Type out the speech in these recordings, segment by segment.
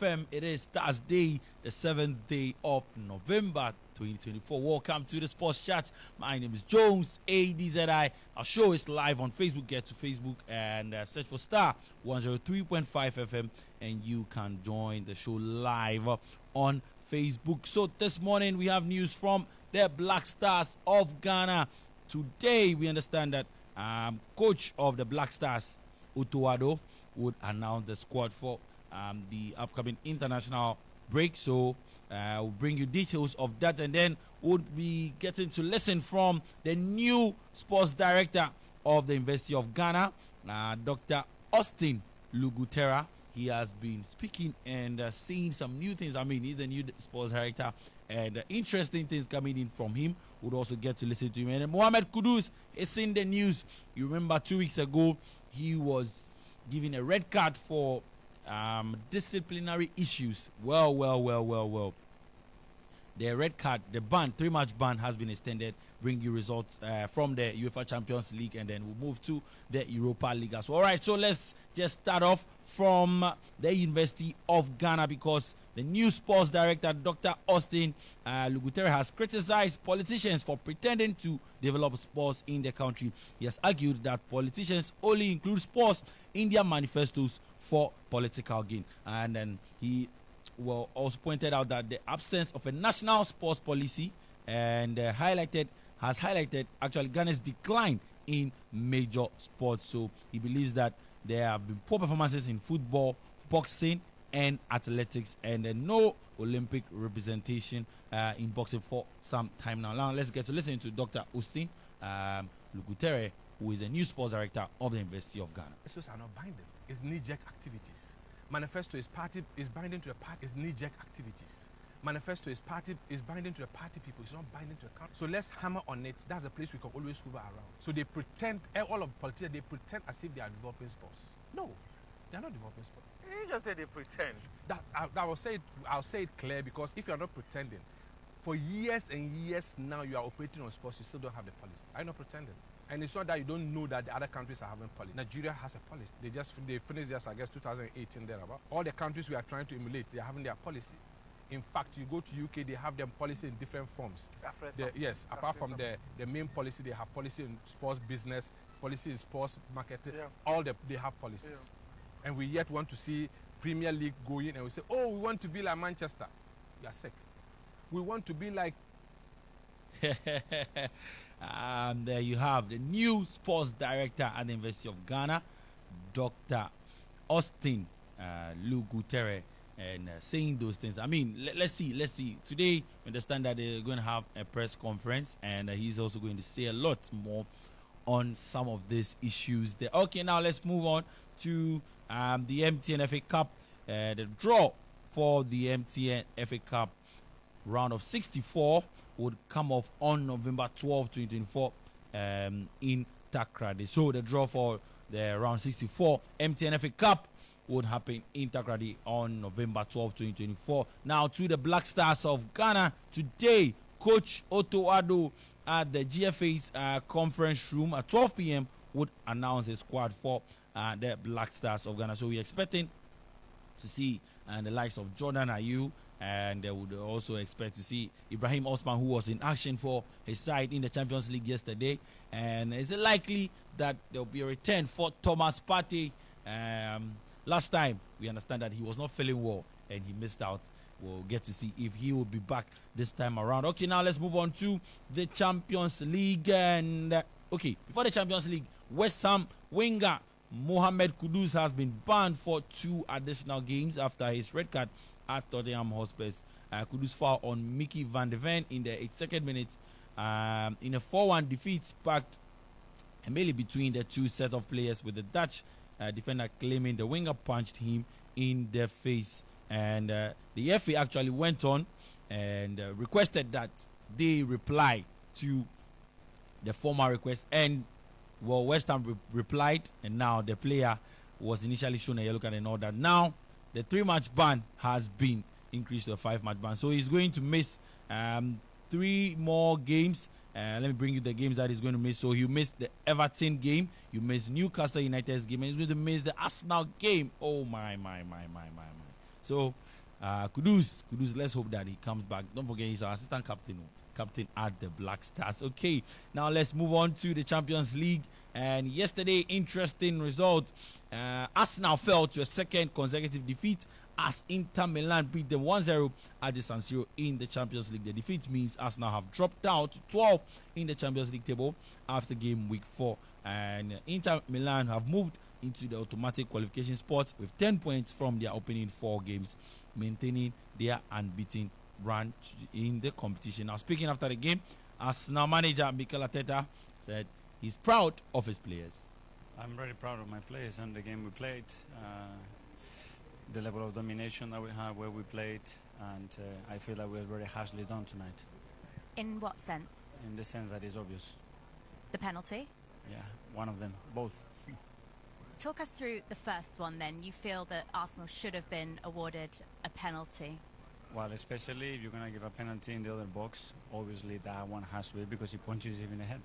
FM. It is Thursday, the 7th day of November 2024. Welcome to the Sports Chat. My name is Jones, ADZI. Our show is live on Facebook. Get to Facebook and search for Star 103.5 FM, and you can join the show live on Facebook. So this morning we have news from the Black Stars of Ghana. Today we understand that coach of the Black Stars, Otoado, would announce the squad for the upcoming international break. So we'll bring you details of that, and then we'll be getting to listen from the new sports director of the University of Ghana, Dr. Austin Lugutera. He has been speaking and saying some new things. I mean, he's the new sports director, and interesting things coming in from him. We'll also get to listen to him. And Mohamed Kudus is in the news. You remember 2 weeks ago, he was given a red card for disciplinary issues. Well. The red card, the ban, 3-match ban has been extended. Bring you results from the UEFA Champions League, and then we'll move to the Europa League as well. All right, so let's just start off from the University of Ghana, because the new sports director, Dr. Austin Lugutera, has criticized politicians for pretending to develop sports in the country. He has argued that politicians only include sports in their manifestos for political gain. And then he also pointed out that the absence of a national sports policy and has highlighted actually Ghana's decline in major sports. So he believes that there have been poor performances in football, boxing, and athletics, and no Olympic representation in boxing for some time now. Now let's get to listen to Dr. Austin Lugutere, who is a new sports director of the University of Ghana. Those are not binding. It's knee-jerk activities. Manifesto is binding to a party. It's knee-jerk activities. Manifesto is binding to the party people. It's not binding to the country. So let's hammer on it. That's a place we can always hover around. So they pretend, all of the politicians, they pretend as if they are developing sports. No, they are not developing sports. You just say they pretend. I'll say it clear, because if you are not pretending, for years and years now you are operating on sports, you still don't have the policy. Are you not pretending? And it's not that you don't know that the other countries are having policy. Nigeria has a policy. They finished theirs, I guess, 2018 thereabout. All the countries we are trying to emulate, they are having their policy. In fact, you go to UK, they have them policy in different forms. Yes, apart from the main policy, they have policy in sports business, policy in sports marketing. Yeah. They have policies. Yeah. And we yet want to see Premier League going, and we say, oh, we want to be like Manchester. You are sick. We want to be like... There you have the new sports director at the University of Ghana, Dr. Austin Lugutere, and saying those things. I mean, let's see. Today, we understand that they're going to have a press conference, and he's also going to say a lot more on some of these issues there. Okay, now let's move on to the MTN FA Cup. The draw for the MTN FA Cup round of 64 would come off on November 12, 2024 in Takrady. So the draw for the round 64 MTN FA Cup would happen in Takrady on November 12, 2024. Now to the Black Stars of Ghana. Today, Coach Otoado at the GFA's conference room at 12 p.m. would announce a squad for the Black Stars of Ghana. So we're expecting to see the likes of Jordan Ayew, and they would also expect to see Ibrahim Osman, who was in action for his side in the Champions League yesterday. And is it likely that there will be a return for Thomas Partey? Last time, we understand that he was not feeling well and he missed out. We'll get to see if he will be back this time around. Okay, now let's move on to the Champions League. And before the Champions League, West Ham winger Mohamed Kudus has been banned for 2 additional games after his red card at Tottenham Hotspur. Kudus foul on Mickey van de Ven in the 82nd minute in a 4-1 defeat, sparked a melee between the two set of players, with the Dutch defender claiming the winger punched him in the face. And the FA actually went on and requested that they reply to the former request, and West Ham replied, and now the player was initially shown a yellow card and all that. Now the 3-match ban has been increased to a 5-match ban, so he's going to miss 3 more games. Let me bring you the games that he's going to miss. So he missed the Everton game, you missed Newcastle United's game, and he's going to miss the Arsenal game. Oh my. So Kudus, let's hope that he comes back. Don't forget he's our assistant captain at the Black Stars. Okay, now let's move on to the Champions League. And yesterday, interesting result. Arsenal fell to a second consecutive defeat as Inter Milan beat them 1-0 at the San Siro in the Champions League. The defeat means Arsenal have dropped down to 12 in the Champions League table after game week 4. And Inter Milan have moved into the automatic qualification spot with 10 points from their opening 4 games, maintaining their unbeaten run in the competition. Now, speaking after the game, Arsenal manager Mikel Arteta said he's proud of his players. I'm very proud of my players and the game we played, the level of domination that we have where we played, and I feel that we were very harshly done tonight. In what sense? In the sense that is obvious. The penalty? Yeah, one of them, both. Talk us through the first one then. You feel that Arsenal should have been awarded a penalty? Well, especially if you're going to give a penalty in the other box, obviously that one has to be because he punches him in the head.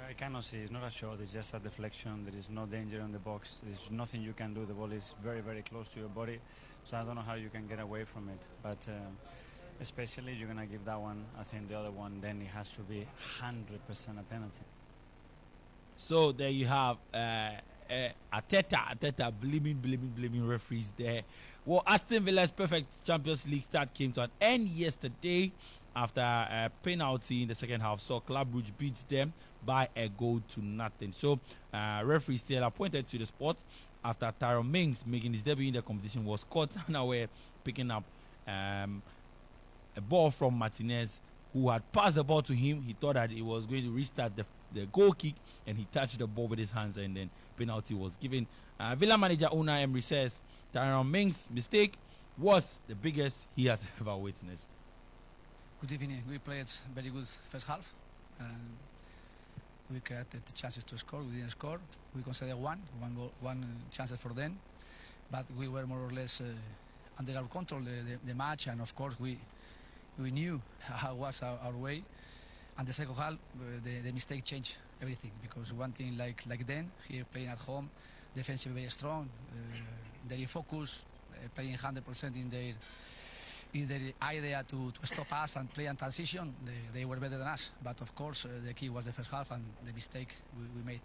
I cannot see, it's not a shot, it's just a deflection, there is no danger in the box, there's nothing you can do, the ball is very, very close to your body, so I don't know how you can get away from it, but especially if you're going to give that one, I think the other one, then it has to be 100% a penalty. So there you have Arteta blaming referees there. Well, Aston Villa's perfect Champions League start came to an end yesterday after a penalty in the second half. So Club Brugge beat them by a goal to nothing. So referee still appointed to the spot after Tyrone Mings making his debut in the competition was caught unaware picking up a ball from Martinez, who had passed the ball to him. He thought that he was going to restart the goal kick, and he touched the ball with his hands, and then penalty was given. Villa manager Unai Emery says Tyrone Mings' mistake was the biggest he has ever witnessed. Good evening. We played very good first half. We created chances to score. We didn't score. We considered one chances for them, but we were more or less under our control the match, and of course we knew how was our way. And the second half, the mistake changed everything, because one thing like then here playing at home, defensive very strong, very focused, playing 100% in their idea to stop us and play and transition. They were better than us, but of course the key was the first half and the mistake we made.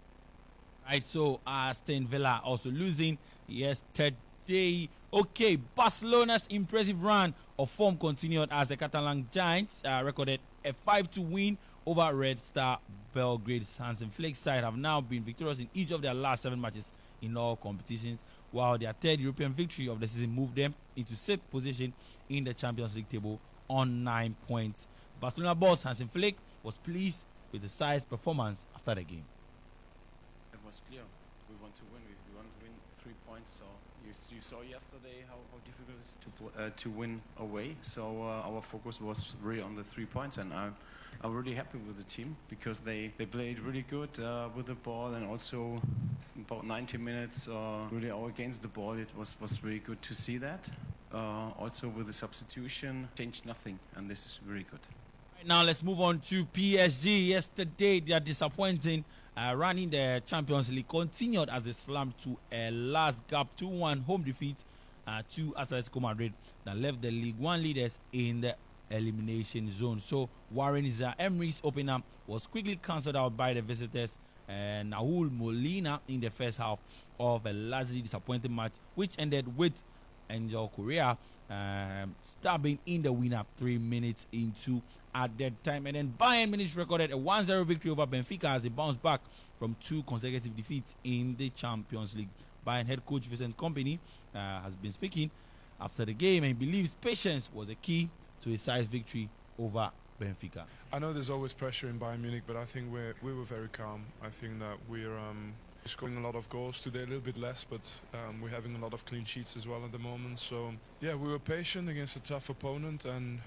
Right, so Aston Villa also losing yesterday. Okay, Barcelona's impressive run of form continued as the Catalan Giants recorded a 5-2 win over Red Star Belgrade's Hansen Flick side have now been victorious in each of their last 7 matches in all competitions, while their third European victory of the season moved them into 6th position in the Champions League table on 9 points. Barcelona boss Hansen Flick was pleased with the side's performance after the game. It was clear. We want to win. We want to win 3 points. So you saw yesterday how difficult it is to win away. So our focus was really on the 3 points, and I'm really happy with the team because they played really good with the ball, and also about 90 minutes really all against the ball. It was really good to see that. Also with the substitution, changed nothing, and this is really good. Right, now let's move on to PSG. Yesterday, their disappointing run in the Champions League continued as they slammed to a last gap 2-1 home defeat to Atletico Madrid that left the League One leaders in the elimination zone. So Warren Emery's opener was quickly cancelled out by the visitors, Nahuel Molina, in the first half of a largely disappointing match, which ended with Angel Correa stabbing in the winner 3 minutes into added time. And then Bayern Munich recorded a 1-0 victory over Benfica as they bounced back from 2 consecutive defeats in the Champions League. Bayern head coach Vincent Kompany has been speaking after the game, and he believes patience was a key to his side's victory over Benfica. I know there's always pressure in Bayern Munich, but I think we were very calm. I think that we're scoring a lot of goals today, a little bit less, but we're having a lot of clean sheets as well at the moment. So yeah, we were patient against a tough opponent, and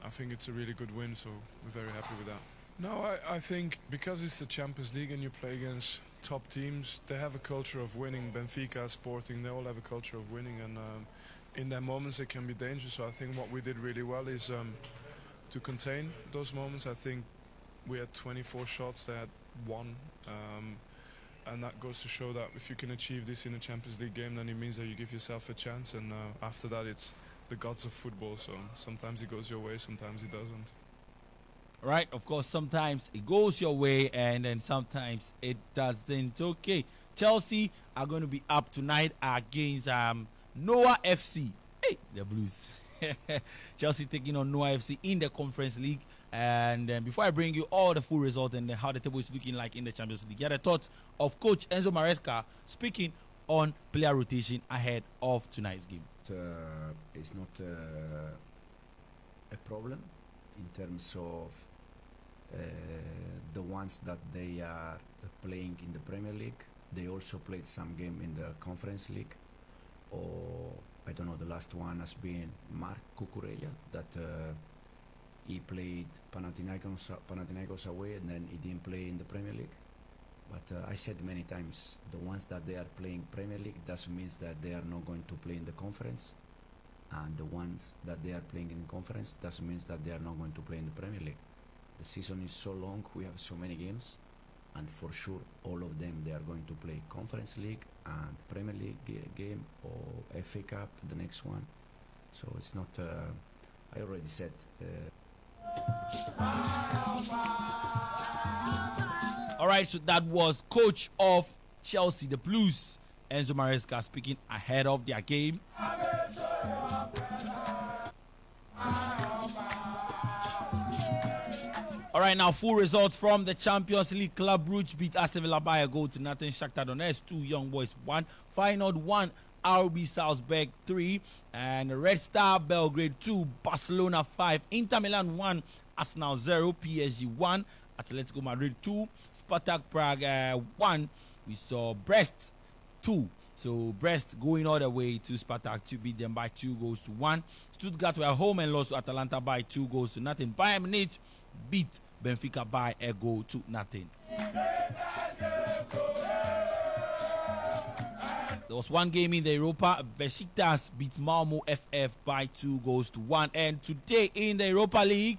I think it's a really good win, so we're very happy with that. No, I think because it's the Champions League and you play against top teams, they have a culture of winning. Benfica, Sporting, they all have a culture of winning, and in their moments it can be dangerous. So I think what we did really well is to contain those moments. I think we had 24 shots, they had 1. And that goes to show that if you can achieve this in a Champions League game, then it means that you give yourself a chance, and after that it's the gods of football. So sometimes it goes your way, sometimes it doesn't. Right, of course, sometimes it goes your way and then sometimes it doesn't. Okay, Chelsea are going to be up tonight against Noah FC. Hey, the Blues. Chelsea taking on Noah FC in the Conference League. And before I bring you all the full result and how the table is looking like in the Champions League, get the thoughts of Coach Enzo Maresca speaking on player rotation ahead of tonight's game. It's not a problem in terms of the ones that they are playing in the Premier League. They also played some game in the Conference League, or I don't know, the last one has been Marc Cucurella, that he played Panathinaikos away and then he didn't play in the Premier League. But I said many times, the ones that they are playing Premier League doesn't mean that they are not going to play in the conference, and the ones that they are playing in conference doesn't mean that they are not going to play in the Premier League. The season is so long, we have so many games, and for sure all of them they are going to play Conference League and Premier League game or FA Cup, the next one. So it's not, I already said. All right, so that was coach of Chelsea, the Blues, Enzo Maresca, speaking ahead of their game. All right, now full results from the Champions League. Club Brugge beat Aston Villa by a goal to nothing. Shakhtar Donetsk 2, Young Boys 1, Feyenoord 1, RB Salzburg 3, and Red Star Belgrade 2, Barcelona 5, Inter Milan 1, Arsenal 0, PSG 1, Atletico Madrid 2, Spartak Prague 1. We saw Brest 2. So Brest going all the way to Spartak to beat them by 2-1. Stuttgart were home and lost to Atalanta by 2-0. Bayern Munich beat Benfica by a goal to nothing. There was one game in the Europa. Besiktas beat Malmo FF by 2-1. And today in the Europa League,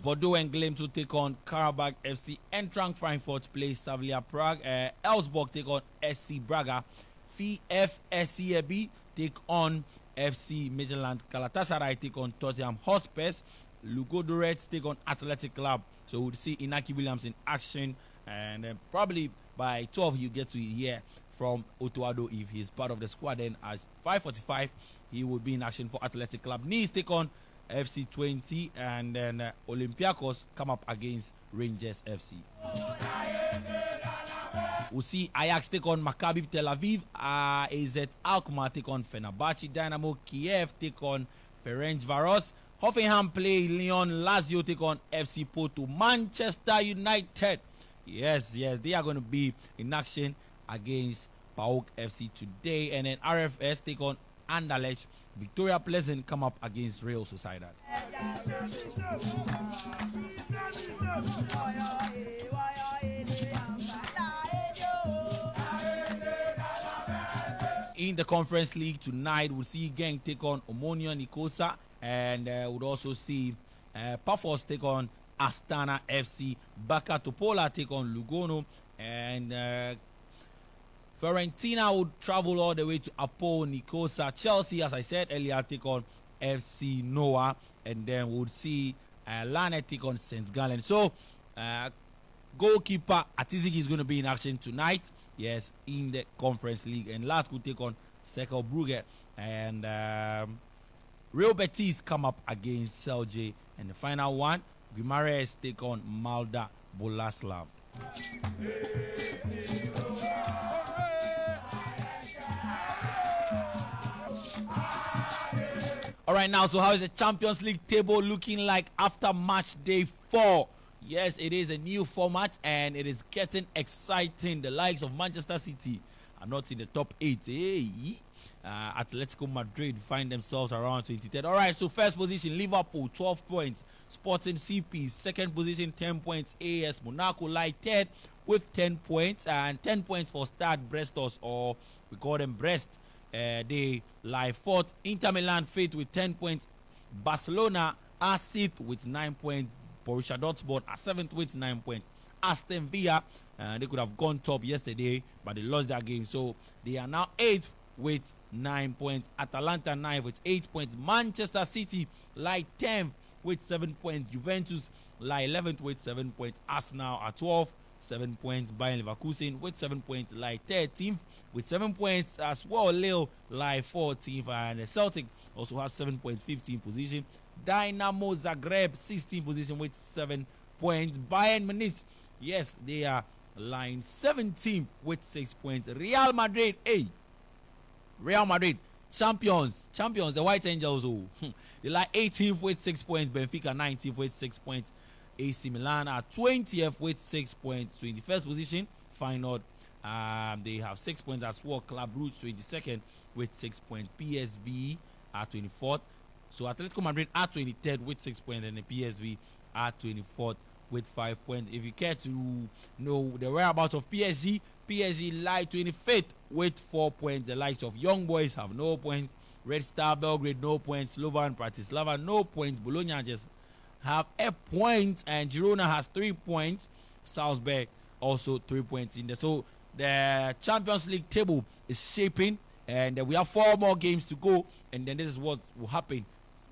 Bordeaux and Gleim to take on Karabakh FC. Eintracht Frankfurt plays Slavia Prague. Elfsborg take on SC Braga. FSCB take on FC Midtjylland. Galatasaray take on Tottenham Hotspurs. Ludogorets take on Athletic Club. So we'll see Inaki Williams in action, and probably by 12 you get to hear from Otuado if he's part of the squad. Then at 5:45 he will be in action for Athletic Club. Nice take on FC 20, and then Olympiacos come up against Rangers FC. We'll see Ajax take on Maccabi Tel Aviv. AZ Alkmaar take on Fenerbahce. Dynamo Kiev take on Ferencvaros. Hoffenheim play Lyon. Lazio take on FC Porto. Manchester United, yes, they are going to be in action against PAOK FC today. And then RFS take on Anderlecht. Victoria Pleasant come up against Real Sociedad. In the Conference League tonight, we'll see Genk take on Omonia Nicosia, and we'll also see Pafos take on Astana FC. Baka Topola take on Lugano, and Fiorentina would travel all the way to Apo Nicosia. Chelsea, as I said earlier, take on FC Noah, and then we'll see Lanet take on St. Gallen. So, goalkeeper Adzi is going to be in action tonight. Yes, in the Conference League. And last could take on Cercle Brugge. And Real Betis come up against Celje. And the final one, Guimarães take on Malda Boleslav. All right, now, so how is the Champions League table looking like after match day 4? Yes, it is a new format and it is getting exciting. The likes of Manchester City are not in the top 8. Hey, Atletico Madrid find themselves around 23rd. All right, so first position, Liverpool, 12 points. Sporting CP, second position, 10 points. AS Monaco lie third with 10 points. And 10 points for Stade Brestos, or we call them Brest. They lie fourth. Inter Milan fifth with 10 points. Barcelona are sixth with 9 points. Borussia Dortmund are 7th with 9 points. Aston Villa They could have gone top yesterday, but they lost that game. So they are now 8th with 9 points. Atalanta 9th with 8 points. Manchester City lie 10th with 7 points. Juventus lie 11th with 7 points. Arsenal are 12th, 7 points. Bayern Leverkusen with 7 points lie 13th with 7 points as well. Lille lie 14th, and the Celtic also has 7 points, 15th position. Dynamo Zagreb 16th position with 7 points. Bayern Munich, yes, they are lying 17th with 6 points. Real Madrid, champions, the White Angels, they lie 18th with 6 points. Benfica 19th with 6 points. AC Milan are 20th with 6 points. 21st position, Feyenoord, they have 6 points as well. Club Brugge 22nd with 6 points. PSV are 24th. So Atletico Madrid are 23rd with 6 points, and the PSV are 24th with 5 points. If you care to know the whereabouts of PSG lie 25th with 4 points. The likes of Young Boys have no points. Red Star Belgrade no points. Slovan Bratislava no points. Bologna just have a point, and Girona has 3 points. Salzburg also 3 points in there. So the Champions League table is shaping, and we have 4 more games to go, and then this is what will happen.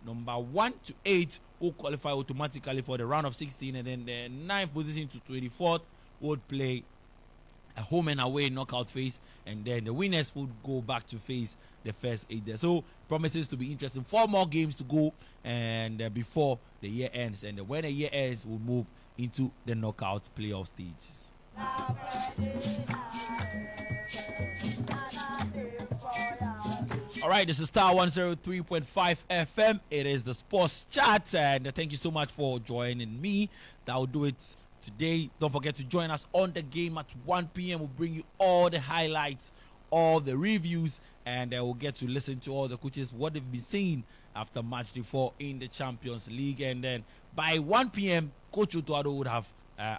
Number 1 to 8 will qualify automatically for the round of 16, and then the 9th position to 24th would play a home and away knockout phase, and then the winners would go back to face the first 8 there. So promises to be interesting. 4 more games to go, and before the year ends, and when the year ends, we'll move into the knockout playoff stages. All right, this is Star 103.5 FM. It is the Sports Chat, and thank you so much for joining me. That will do it today. Don't forget to join us on the game at 1 p.m. We'll bring you all the highlights, all the reviews, and we'll get to listen to all the coaches, what they've been saying after match day 4 in the Champions League. And then by 1 p.m., Coach Otuado would have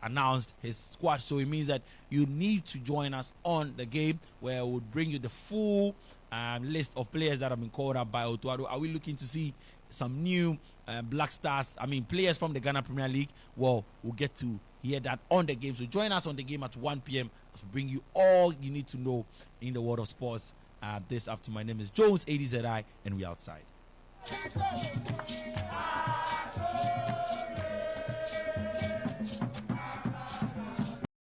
announced his squad. So it means that you need to join us on the game, where we'll bring you the full list of players that have been called up by Otuado. Are we looking to see some new Black Stars, players from the Ghana Premier League? Well, we'll get to hear that on the game. So join us on the game at 1 p.m. to bring you all you need to know in the world of sports this afternoon. My name is Jones, ADZI, and we outside.